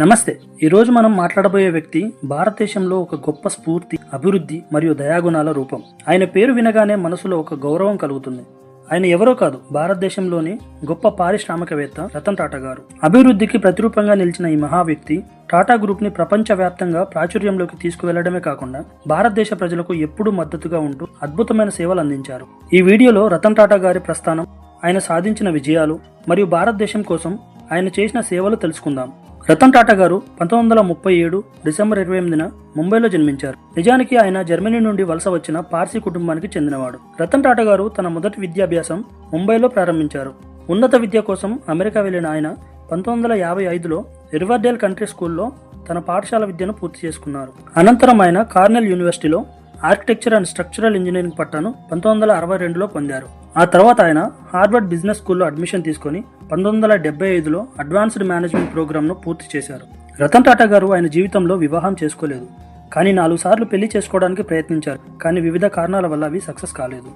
నమస్తే. ఈరోజు మనం మాట్లాడబోయే వ్యక్తి భారతదేశంలో ఒక గొప్ప స్ఫూర్తి, అభివృద్ధి మరియు దయాగుణాల రూపం. ఆయన పేరు వినగానే మనసులో ఒక గౌరవం కలుగుతుంది. ఆయన ఎవరో కాదు, భారతదేశంలోని గొప్ప పారిశ్రామికవేత్త రతన్ టాటా గారు. అభివృద్ధికి ప్రతిరూపంగా నిలిచిన ఈ మహా వ్యక్తి టాటా గ్రూప్ ని ప్రపంచవ్యాప్తంగా ప్రాచుర్యంలోకి తీసుకువెళ్లడమే కాకుండా భారతదేశ ప్రజలకు ఎప్పుడూ మద్దతుగా ఉంటూ అద్భుతమైన సేవలు అందించారు. ఈ వీడియోలో రతన్ టాటా గారి ప్రస్థానం, ఆయన సాధించిన విజయాలు మరియు భారతదేశం కోసం ఆయన చేసిన సేవలు తెలుసుకుందాం. రతన్ టాటా గారు 1937 డిసెంబర్ 28న ముంబైలో జన్మించారు. నిజానికి ఆయన జర్మనీ నుండి వలస వచ్చిన పార్సీ కుటుంబానికి చెందినవాడు. రతన్ టాటా గారు తన మొదటి విద్యాభ్యాసం ముంబైలో ప్రారంభించారు. ఉన్నత విద్య కోసం అమెరికా వెళ్లిన ఆయన 1955లో రివర్డేల్ కంట్రీ స్కూల్లో తన పాఠశాల విద్యను పూర్తి చేసుకున్నారు. అనంతరం ఆయన కార్నెల్ యూనివర్సిటీలో ఆర్కిటెక్చర్ అండ్ స్ట్రక్చరల్ ఇంజనీరింగ్ పట్టాను 1962లో పొందారు. ఆ తర్వాత ఆయన హార్వర్డ్ బిజినెస్ స్కూల్లో అడ్మిషన్ తీసుకుని 1975లో అడ్వాన్స్డ్ మేనేజ్మెంట్ ప్రోగ్రామ్ను పూర్తి చేశారు. రతన్ టాటా గారు ఆయన జీవితంలో వివాహం చేసుకోలేదు, కానీ 4 సార్లు పెళ్లి చేసుకోవడానికి ప్రయత్నించారు. కానీ వివిధ కారణాల వల్ల అవి సక్సెస్ కాలేదు.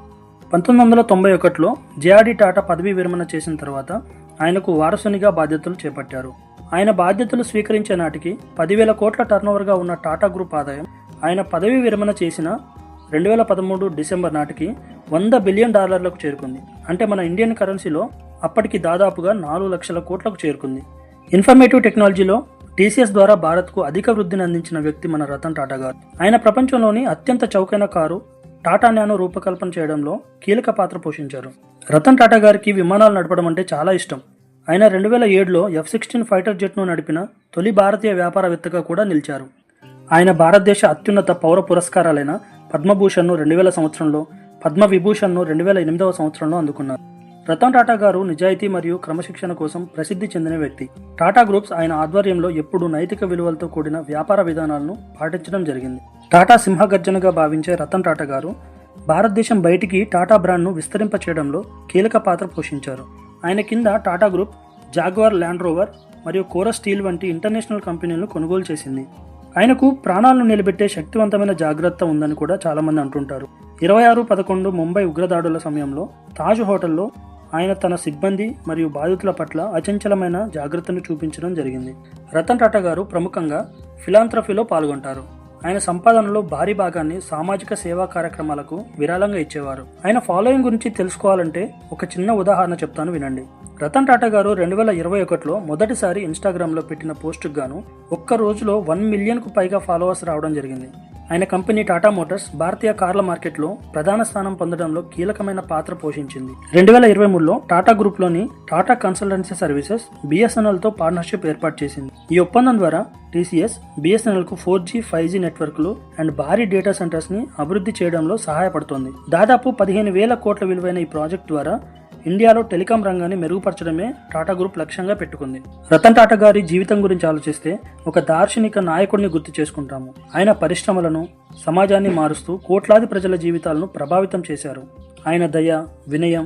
1991లో జేఆర్డీ టాటా పదవీ విరమణ చేసిన తర్వాత ఆయనకు వారసునిగా బాధ్యతలు చేపట్టారు. ఆయన బాధ్యతలు స్వీకరించే నాటికి 10,000 కోట్ల టర్నోవర్గా ఉన్న టాటా గ్రూప్ ఆదాయం ఆయన పదవీ విరమణ చేసిన 2013 డిసెంబర్ నాటికి $100 బిలియన్ చేరుకుంది. అంటే మన ఇండియన్ కరెన్సీలో అప్పటికి దాదాపుగా 4 లక్షల కోట్లకు చేరుకుంది. ఇన్ఫర్మేటివ్ టెక్నాలజీలో టీసీఎస్ ద్వారా భారత్కు అధిక వృద్ధిని అందించిన వ్యక్తి మన రతన్ టాటా గారు. ఆయన ప్రపంచంలోని అత్యంత చౌకైన కారు టాటా నానో రూపకల్పన చేయడంలో కీలక పాత్ర పోషించారు. రతన్ టాటా గారికి విమానాలు నడపడం అంటే చాలా ఇష్టం. ఆయన 2007లో F-16 ఫైటర్ జెట్ను నడిపిన తొలి భారతీయ వ్యాపారవేత్తగా కూడా నిలిచారు. ఆయన భారతదేశ అత్యున్నత పౌర పురస్కారాలైన పద్మభూషణ్ను 2000 సంవత్సరంలో, పద్మవిభూషణ్ను 2008వ సంవత్సరంలో అందుకున్నారు. రతన్ టాటా గారు నిజాయితీ మరియు క్రమశిక్షణ కోసం ప్రసిద్ధి చెందిన వ్యక్తి. టాటా గ్రూప్స్ ఆయన ఆధ్వర్యంలో ఎప్పుడూ నైతిక విలువలతో కూడిన వ్యాపార విధానాలను పాటించడం జరిగింది. టాటా సింహగర్జనగా భావించే రతన్ టాటా గారు భారతదేశం బయటికి టాటా బ్రాండ్ను విస్తరింప చేయడంలో కీలక పాత్ర పోషించారు. ఆయన కింద Tata group jaguar land rover మరియు కోరస్ స్టీల్ వంటి ఇంటర్నేషనల్ కంపెనీలను కొనుగోలు చేసింది. ఆయనకు ప్రాణాలను నిలబెట్టే శక్తివంతమైన జాగ్రత్త ఉందని కూడా చాలా మంది అంటుంటారు. 26/11 ముంబై ఉగ్రదాడుల సమయంలో తాజ్ హోటల్లో ఆయన తన సిబ్బంది మరియు బాధితుల పట్ల అచంచలమైన జాగ్రత్తను చూపించడం జరిగింది. రతన్ టాటా గారు ప్రముఖంగా ఫిలాంథ్రఫీలో పాల్గొంటారు. ఆయన సంపాదనలో భారీ భాగాన్ని సామాజిక సేవా కార్యక్రమాలకు విరాళంగా ఇచ్చేవారు. ఆయన ఫాలోయింగ్ గురించి తెలుసుకోవాలంటే ఒక చిన్న ఉదాహరణ చెప్తాను, వినండి. రతన్ టాటా గారు 2021లో మొదటిసారి ఇన్స్టాగ్రామ్లో పెట్టిన పోస్టుకు గాను ఒక్క రోజులో 1 మిలియన్కు పైగా ఫాలోవర్స్ రావడం జరిగింది. ఆయన కంపెనీ టాటా మోటార్స్ భారతీయ కార్ల మార్కెట్లో ప్రధాన స్థానం పొందడంలో కీలకమైన పాత్ర పోషించింది. 2023లో టాటా గ్రూప్లోని టాటా కన్సల్టెన్సీ సర్వీసెస్ BSNLతో పార్ట్నర్షిప్ ఏర్పాటు చేసింది. ఈ ఒప్పందం ద్వారా TCS BSNLకు 4G, 5G నెట్వర్క్లు అండ్ భారీ డేటా సెంటర్స్ని అభివృద్ధి చేయడంలో సహాయపడుతోంది. దాదాపు 15,000 కోట్ల విలువైన ఈ ప్రాజెక్ట్ ద్వారా ఇండియాలో టెలికాం రంగాన్ని మెరుగుపరచడమే టాటా గ్రూప్ లక్ష్యంగా పెట్టుకుంది. రతన్ టాటా గారి జీవితం గురించి ఆలోచిస్తే ఒక దార్శనిక నాయకుడిని గుర్తు చేసుకుంటాము. ఆయన పరిశ్రమలను, సమాజాన్ని మారుస్తూ కోట్లాది ప్రజల జీవితాలను ప్రభావితం చేశారు. ఆయన దయ, వినయం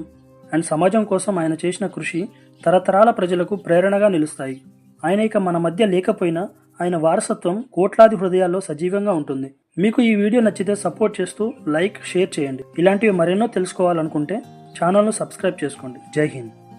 అండ్ సమాజం కోసం ఆయన చేసిన కృషి తరతరాల ప్రజలకు ప్రేరణగా నిలుస్తాయి. ఆయన ఇక మన మధ్య లేకపోయినా ఆయన వారసత్వం కోట్లాది హృదయాల్లో సజీవంగా ఉంటుంది. మీకు ఈ వీడియో నచ్చితే సపోర్ట్ చేస్తూ లైక్, షేర్ చేయండి. ఇలాంటివి మరెన్నో తెలుసుకోవాలనుకుంటే ఛానల్ను సబ్స్క్రైబ్ చేసుకోండి. జై హింద్.